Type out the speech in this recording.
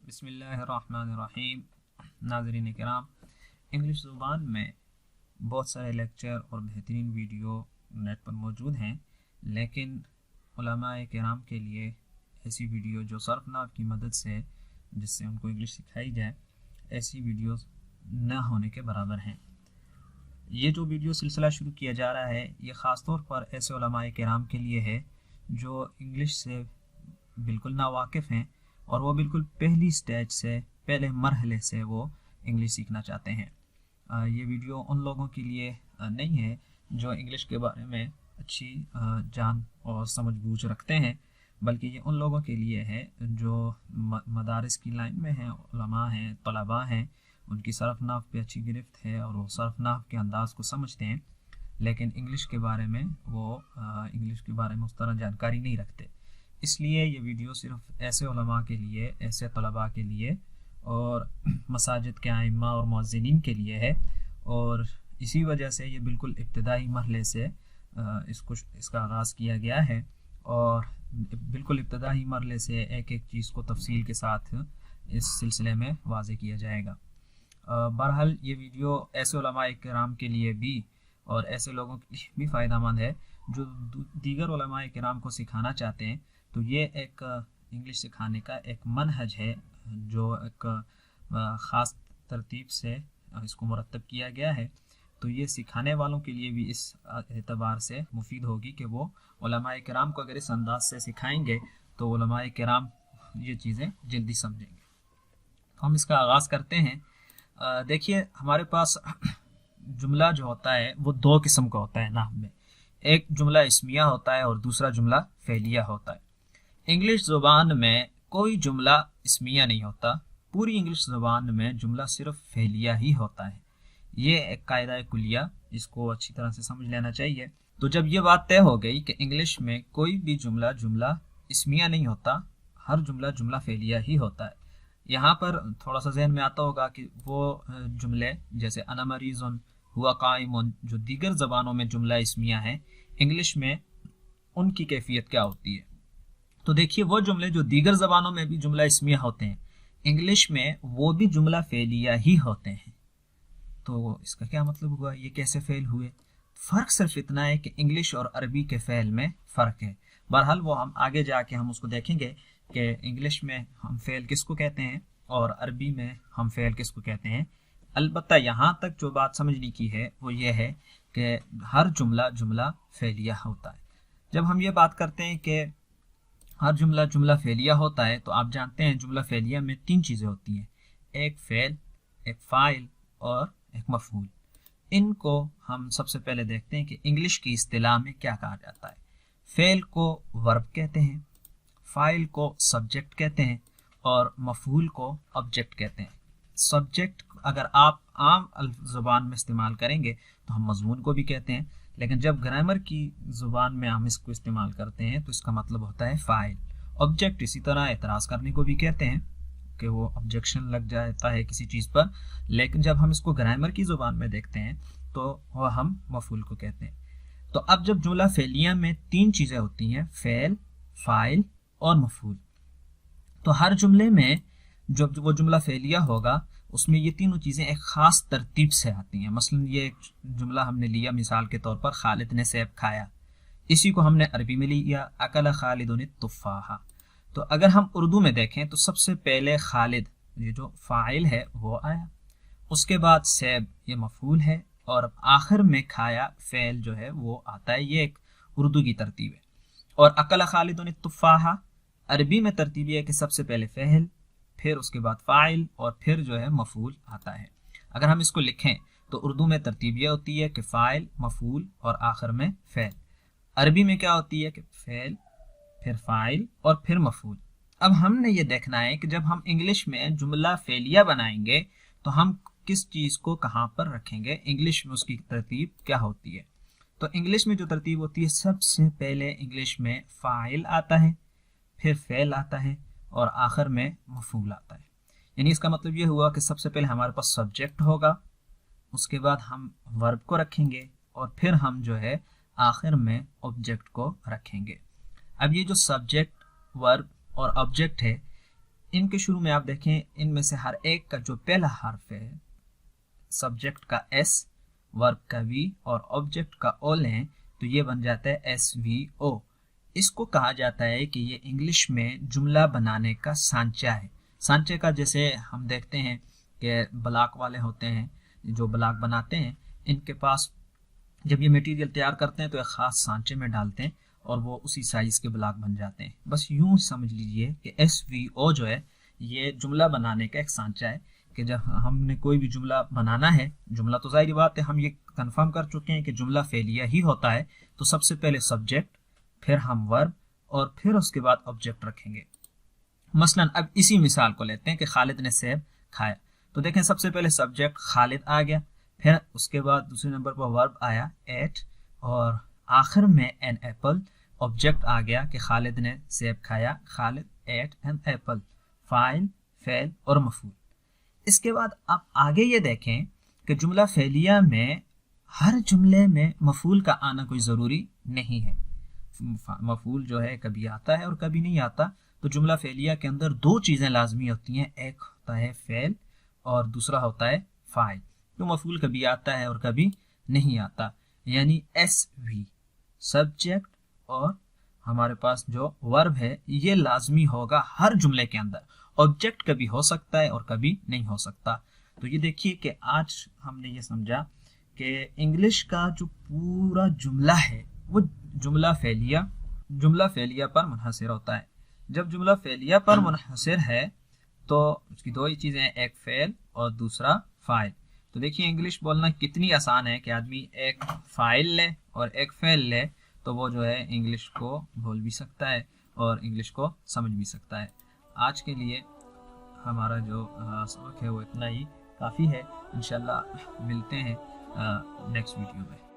बिस्मिल्लाहिर्रहमानिर्रहीम। नाज़रीन किराम, इंग्लिश ज़ुबान में बहुत सारे लेक्चर और बेहतरीन वीडियो नेट पर मौजूद हैं, लेकिन उलमाए किराम के लिए ऐसी वीडियो जो सरफनाव की मदद से जिससे उनको इंग्लिश सिखाई जाए, ऐसी वीडियोस न होने के बराबर हैं। ये जो वीडियो सिलसिला शुरू किया जा रहा है, ये ख़ास तौर पर ऐसे उलमाए किराम के लिए है जो इंग्लिश से बिल्कुल नावाकिफ़ हैं और वो बिल्कुल पहली स्टेज से, पहले मरहले से वो इंग्लिश सीखना चाहते हैं। ये वीडियो उन लोगों के लिए नहीं है जो इंग्लिश के बारे में अच्छी जान और समझ बूझ रखते हैं, बल्कि ये उन लोगों के लिए है जो मदारिस की लाइन में हैं, उलमा हैं, तलबा हैं, उनकी सरफनाव पे अच्छी गिरफ्त है और वो सरफनाव के अंदाज़ को समझते हैं, लेकिन इंग्लिश के बारे में उस तरह जानकारी नहीं रखते। इसलिए ये वीडियो सिर्फ ऐसे उलमा के लिए, ऐसे तलबा के लिए और मसाजिद के आइम्मा और मुअज्जिनीन के लिए है, और इसी वजह से ये बिल्कुल इब्तिदाई मरहले से इसका आगाज़ किया गया है और बिल्कुल इब्तिदाई मरहले से एक एक चीज़ को तफसील के साथ इस सिलसिले में वाज़े किया जाएगा। बहरहाल ये वीडियो ऐसे उलमाए किराम के लिए भी और ऐसे लोगों के लिए भी फ़ायदेमंद है जो दीगर उलमाए किराम को सिखाना चाहते हैं। तो ये एक इंग्लिश सिखाने का एक मनहज है जो एक ख़ास तरतीब से इसको मुरतब किया गया है। तो ये सिखाने वालों के लिए भी इस एतबार से मुफीद होगी कि वो उलमाए किराम को अगर इस अंदाज से सिखाएंगे तो उलमाए किराम ये चीज़ें जल्दी समझेंगे। तो हम इसका आगाज़ करते हैं। देखिए, हमारे पास जुमला जो होता है वो दो किस्म का होता है नाहव में। एक जुमला इस्मिया होता है और दूसरा जुमला फ़ेलिया होता है। इंग्लिश ज़ुबान में कोई जुमला इस्मिया नहीं होता, पूरी इंग्लिश ज़ुबान में जुमला सिर्फ फ़ेलिया ही होता है। ये एक कायदा कुलिया, इसको अच्छी तरह से समझ लेना चाहिए। तो जब ये बात तय हो गई कि इंग्लिश में कोई भी जुमला इस्मिया नहीं होता, हर जुमला फ़ेलिया ही होता है। यहाँ पर थोड़ा सा जहन में आता होगा कि वो जुमले जैसे अना मरीज़ुन, हुआ काइमुन, जो दीगर ज़बानों में जुमला इस्मिया है, इंग्लिश में उनकी कैफियत क्या होती है। तो देखिए, वो जुमले जो दीगर ज़बानों में भी जुमला इस्मिया होते हैं, इंग्लिश में वो भी जुमला फ़ेलिया ही होते हैं। तो इसका क्या मतलब हुआ, ये कैसे फ़ेल हुए? फ़र्क सिर्फ इतना है कि इंग्लिश और अरबी के फ़ेल में फ़र्क है। बहरहाल वो हम आगे जाके हम उसको देखेंगे कि इंग्लिश में हम फ़ेल किसको कहते हैं और अरबी में हम फ़ेल किसको कहते हैं। अलबत्ता यहाँ तक जो बात समझने की है वो ये है कि हर जुमला फ़ेलिया होता है। जब हम ये बात करते हैं कि हर जुमला फ़ेलिया होता है, तो आप जानते हैं जुमला फ़ेलिया में तीन चीज़ें होती हैं, एक फ़ेल, एक फ़ाइल और एक मफ़ऊल। इनको हम सबसे पहले देखते हैं कि इंग्लिश की इस्तिलाह में क्या कहा जाता है। फ़ेल को वर्ब कहते हैं, फ़ाइल को सब्जेक्ट कहते हैं और मफ़ऊल को ऑब्जेक्ट कहते हैं। सब्जेक्ट अगर आप आम ज़ुबान में इस्तेमाल करेंगे तो हम मज़मून को भी कहते हैं, लेकिन जब ग्रामर की ज़ुबान में हम इसको इस्तेमाल करते हैं तो इसका मतलब होता है फ़ाइल। ऑब्जेक्ट इसी तरह एतराज़ करने को भी कहते हैं कि वो ऑब्जेक्शन लग जाता है किसी चीज़ पर, लेकिन जब हम इसको ग्रामर की ज़ुबान में देखते हैं तो वह हम मफ़ऊल को कहते हैं। तो अब जब जुमला फ़ेलिया में तीन चीज़ें होती हैं, फ़ेल, फ़ाइल और मफ़ऊल, तो हर जुमले में जब वो जुमला फ़ेलिया होगा उसमें ये तीनों चीज़ें एक ख़ास तरतीब से आती हैं। मसलन ये एक जुमला हमने लिया मिसाल के तौर पर, खालिद ने सेब खाया, इसी को हमने अरबी में लिया, अकल खालिदुन तुफ़ाहा। तो अगर हम उर्दू में देखें तो सबसे पहले खालिद ये जो फ़ाइल है वो आया, उसके बाद सेब ये मफ़ऊल है और आखिर में खाया फ़ेल जो है वो आता है। ये एक उर्दू की तरतीब है। और अकल खालिदुन तुफ़ाहा अरबी में तरतीब है कि सबसे पहले फ़ेल, फिर उसके बाद फ़ाइल और फिर जो है मफ़ऊल आता है। अगर हम इसको लिखें तो उर्दू में तरतीब यह होती है कि फ़ाइल, मफ़ऊल और आखिर में फ़ेल। अरबी में क्या होती है कि फ़ेल, फिर फ़ाइल और फिर मफ़ऊल। अब हमने ये देखना है कि जब हम इंग्लिश में जुमला फ़ेलिया बनाएंगे तो हम किस चीज़ को कहाँ पर रखेंगे, इंग्लिश में उसकी तरतीब क्या होती है। तो इंग्लिश में जो तरतीब होती है, सबसे पहले इंग्लिश में फ़ाइल आता है, फिर फ़ेल आता है और आखिर में मफ़ऊल आता है। यानी इसका मतलब ये हुआ कि सबसे पहले हमारे पास सब्जेक्ट होगा, उसके बाद हम वर्ब को रखेंगे और फिर हम जो है आखिर में ऑब्जेक्ट को रखेंगे। अब ये जो सब्जेक्ट, वर्ब और ऑब्जेक्ट है, इनके शुरू में आप देखें, इनमें से हर एक का जो पहला हर्फ है, सब्जेक्ट का एस, वर्ब का वी और ऑब्जेक्ट का ओ लें तो ये बन जाता है SVO। इसको कहा जाता है कि ये इंग्लिश में जुमला बनाने का सांचा है। सांचे का जैसे हम देखते हैं कि ब्लॉक वाले होते हैं जो ब्लॉक बनाते हैं, इनके पास जब ये मटेरियल तैयार करते हैं तो एक ख़ास सांचे में डालते हैं और वो उसी साइज़ के ब्लॉक बन जाते हैं। बस यूँ समझ लीजिए कि SVO जो है ये जुमला बनाने का एक सांचा है कि जब हमने कोई भी जुमला बनाना है, जुमला तो ज़ाहिर बात है हम ये कंफर्म कर चुके हैं कि जुमला फेलिया ही होता है, तो सबसे पहले सब्जेक्ट, फिर हम वर्ब और फिर उसके बाद ऑब्जेक्ट रखेंगे। मसलन अब इसी मिसाल को लेते हैं कि खालिद ने सेब खाया, तो देखें सबसे पहले सब्जेक्ट खालिद आ गया, फिर उसके बाद दूसरे नंबर पर वर्ब आया एट और आखिर में एन एप्पल। ऑब्जेक्ट आ गया कि खालिद ने सेब खाया, खालिद एट एन एप्पल, फाइल, फेल और मफूल। इसके बाद आप आगे ये देखें कि जुमला फेलिया में हर जुमले में मफूल का आना कोई ज़रूरी नहीं है। मफूल जो है कभी आता है और कभी नहीं आता। तो जुमला फेलिया के अंदर दो चीज़ें लाजमी होती हैं, एक होता है फेल और दूसरा होता है फाइल। तो मफूल कभी आता है और कभी नहीं आता, यानी SV सब्जेक्ट और हमारे पास जो वर्ब है ये लाजमी होगा हर जुमले के अंदर। ऑब्जेक्ट कभी हो सकता है और कभी नहीं हो सकता। तो ये देखिए कि आज हमने ये समझा कि इंग्लिश का जो पूरा जुमला है वो जुमला फेलिया पर मुनहसर होता है। जब जुमला फेलिया पर मुनहसर है तो उसकी दो ही चीज़ें हैं, एक फेल और दूसरा फाइल। तो देखिए इंग्लिश बोलना कितनी आसान है कि आदमी एक फाइल ले और एक फेल ले तो वो जो है इंग्लिश को बोल भी सकता है और इंग्लिश को समझ भी सकता है। आज के लिए हमारा जो सबक है वो इतना ही काफ़ी है। इंशाल्लाह मिलते हैं नेक्स्ट वीडियो में।